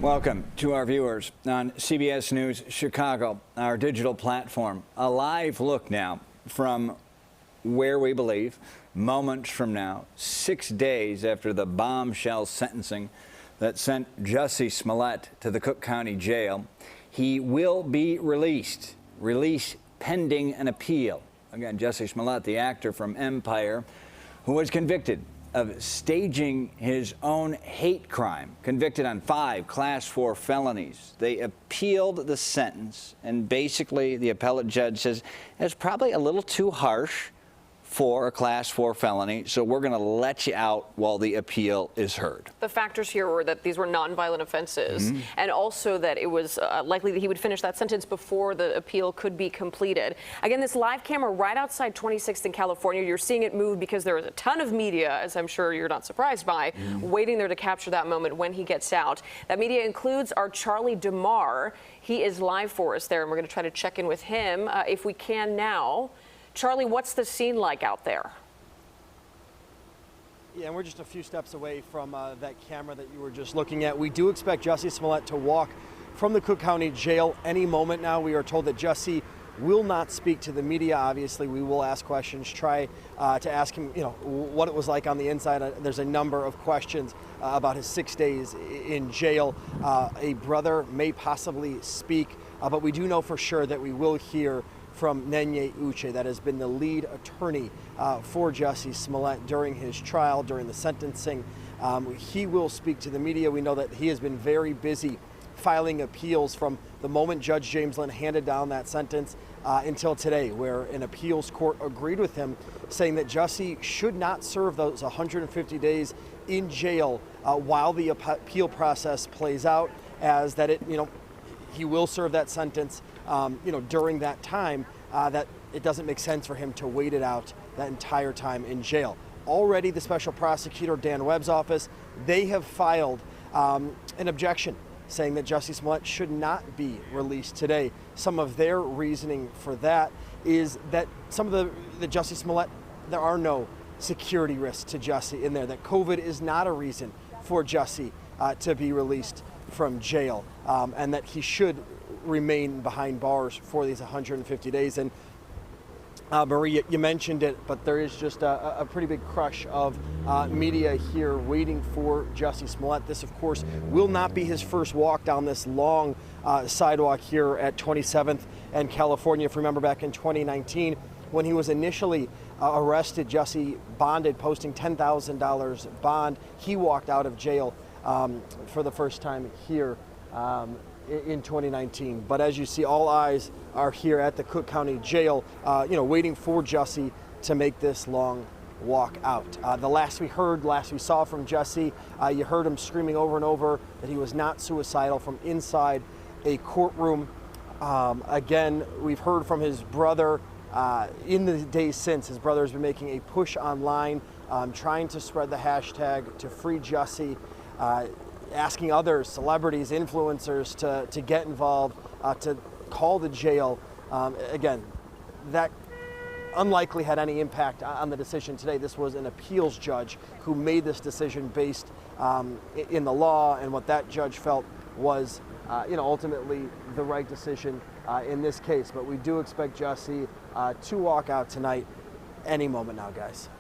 Welcome to our viewers on CBS News Chicago, our digital platform. A live look now from where we believe moments from now, 6 days after the bombshell sentencing that sent Jussie Smollett to the Cook County Jail. He will be released pending an appeal. Again, Jussie Smollett, the actor from Empire, who was convicted of staging his own hate crime, convicted on 5 Class 4 felonies. They appealed the sentence, and basically the appellate judge says it's probably a little too harsh for a Class 4 felony, so we're going to let you out while the appeal is heard. The factors here were that these were nonviolent offenses, and also that it was likely that he would finish that sentence before the appeal could be completed. Again, this live camera right outside 26th in California, you're seeing it move because there is a ton of media, as I'm sure you're not surprised by, waiting there to capture that moment when he gets out. That media includes our Charlie DeMar. He is live for us there, and we're going to try to check in with him if we can now. Charlie, what's the scene like out there? Yeah, and we're just a few steps away from that camera that you were just looking at. We do expect Jussie Smollett to walk from the Cook County Jail any moment now. We are told that Jussie will not speak to the media. Obviously, we will ask questions, try to ask him, what it was like on the inside. There's a number of questions about his 6 days in jail. A brother may possibly speak, but we do know for sure that we will hear from Nenye Uche, that has been the lead attorney for Jussie Smollett during his trial, during the sentencing. He will speak to the media. We know that he has been very busy filing appeals from the moment Judge James Lynn handed down that sentence until today, where an appeals court agreed with him, saying that Jussie should not serve those 150 days in jail while the appeal process plays out, as that he will serve that sentence during that time, that it doesn't make sense for him to wait it out that entire time in jail. Already the special prosecutor, Dan Webb's office, they have filed an objection saying that Jussie Smollett should not be released today. Some of their reasoning for that is that some of the Jussie Smollett, there are no security risks to Jussie in there, that COVID is not a reason for Jussie to be released from jail, and that he should remain behind bars for these 150 days. And Marie, you mentioned it, but there is just a pretty big crush of media here waiting for Jussie Smollett. This, of course, will not be his first walk down this long sidewalk here at 27th and California. If you remember back in 2019, when he was initially arrested, Jussie bonded, posting $10,000 bond. He walked out of jail for the first time here in 2019. But as you see, all eyes are here at the Cook County Jail, waiting for Jussie to make this long walk out. The last we saw from Jussie, you heard him screaming over and over that he was not suicidal from inside a courtroom. Again, we've heard from his brother in the days since. His brother has been making a push online, trying to spread the hashtag to free Jussie, asking others, celebrities, influencers to get involved, to call the jail. Again, that unlikely had any impact on the decision today. This was an appeals judge who made this decision based in the law, and what that judge felt was ultimately the right decision in this case. But we do expect Jussie to walk out tonight any moment now, guys.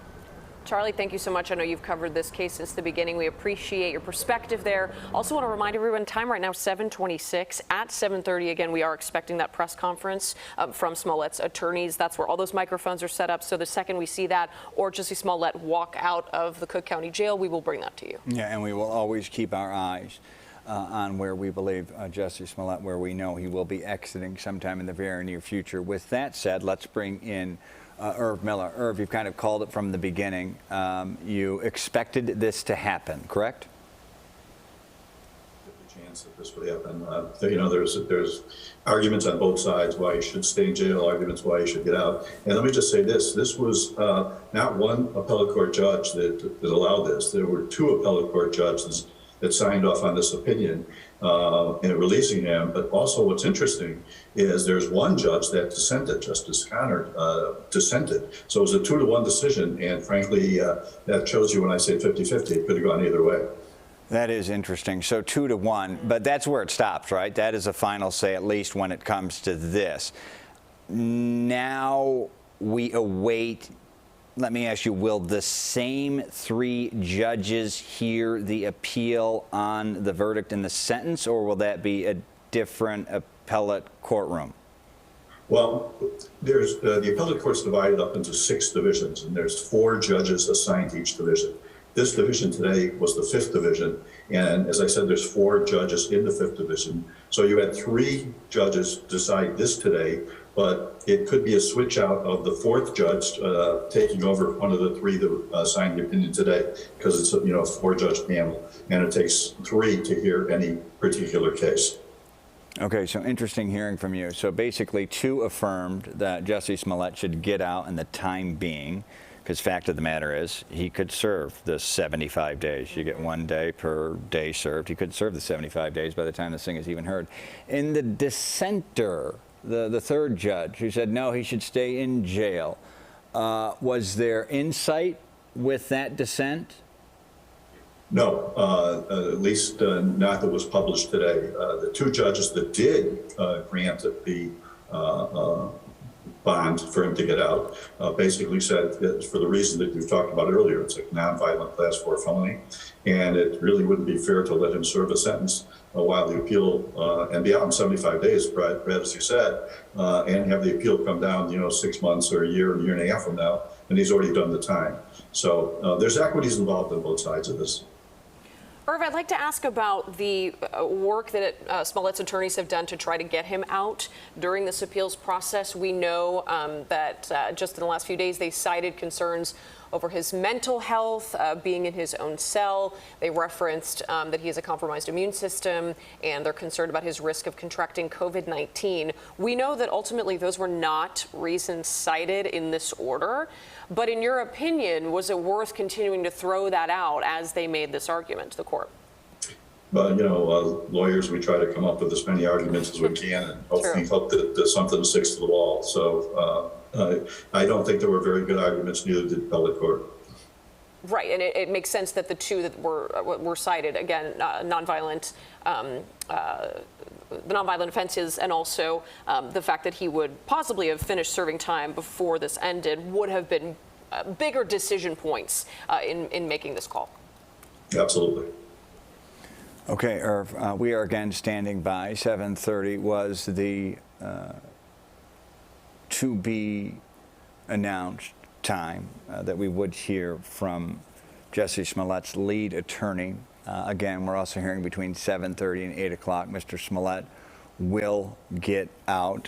Charlie, thank you so much. I know you've covered this case since the beginning. We appreciate your perspective there. Also want to remind everyone, time right now, 7:26. At 7:30, again, we are expecting that press conference from Smollett's attorneys. That's where all those microphones are set up. So the second we see that, or Jussie Smollett walk out of the Cook County Jail, we will bring that to you. Yeah, and we will always keep our eyes on where we believe Jussie Smollett, where we know he will be exiting sometime in the very near future. With that said, let's bring in Irv Miller. Irv, you've kind of called it from the beginning. You expected this to happen, correct? The chance that this would happen. There's arguments on both sides why he should stay in jail, arguments why he should get out. And let me just say this. This was not one appellate court judge that allowed this. There were 2 appellate court judges that signed off on this opinion in releasing him. But also what's interesting is there's one judge that dissented, Justice Connor dissented. So it was a 2-to-1 decision. And frankly, that shows you when I say 50-50, it could have gone either way. That is interesting. So 2-1, but that's where it stops, right? That is a final say, at least when it comes to this. Now we await. Let me ask you, will the same 3 judges hear the appeal on the verdict and the sentence, or will that be a different appellate courtroom? Well, there's the appellate court's divided up into 6 divisions, and there's 4 judges assigned to each division. This division today was the 5th division, and as I said, there's 4 judges in the 5th division. So you had 3 judges decide this today, but it could be a switch out of the 4th judge taking over one of the 3 that signed the opinion today, because it's a 4-judge panel, and it takes 3 to hear any particular case. Okay, so interesting hearing from you. So basically 2 affirmed that Jussie Smollett should get out in the time being, because fact of the matter is he could serve the 75 days. You get 1 day per day served. He could serve the 75 days by the time this thing is even heard. In the dissenter, the 3rd judge who said no, he should stay in jail, was there insight with that dissent? No, at least not that was published today. The 2 judges that did grant the bond for him to get out basically said that for the reason that we've talked about earlier, it's a nonviolent class 4 felony, and it really wouldn't be fair to let him serve a sentence while the appeal and be out in 75 days, Brad, as you said, and have the appeal come down, 6 months or a year and a half from now, and he's already done the time. So there's equities involved on both sides of this. Irv, I'd like to ask about the work that Smollett's attorneys have done to try to get him out during this appeals process. We know that just in the last few days, they cited concerns over his mental health, being in his own cell. They referenced that he has a compromised immune system, and they're concerned about his risk of contracting COVID-19. We know that ultimately those were not reasons cited in this order. But in your opinion, was it worth continuing to throw that out as they made this argument to the court? But, lawyers, we try to come up with as many arguments as we can and hopefully hope that something sticks to the wall. So I don't think there were very good arguments, neither did the appellate court. Right, and it makes sense that the 2 that were cited, again, nonviolent, the nonviolent offenses, and also the fact that he would possibly have finished serving time before this ended, would have been bigger decision points in making this call. Absolutely. Okay, Irv, we are again standing by. 7:30 was the to be announced time that we would hear from Jussie Smollett's lead attorney. Again, we're also hearing between 7:30 and 8 o'clock. Mr. Smollett will get out.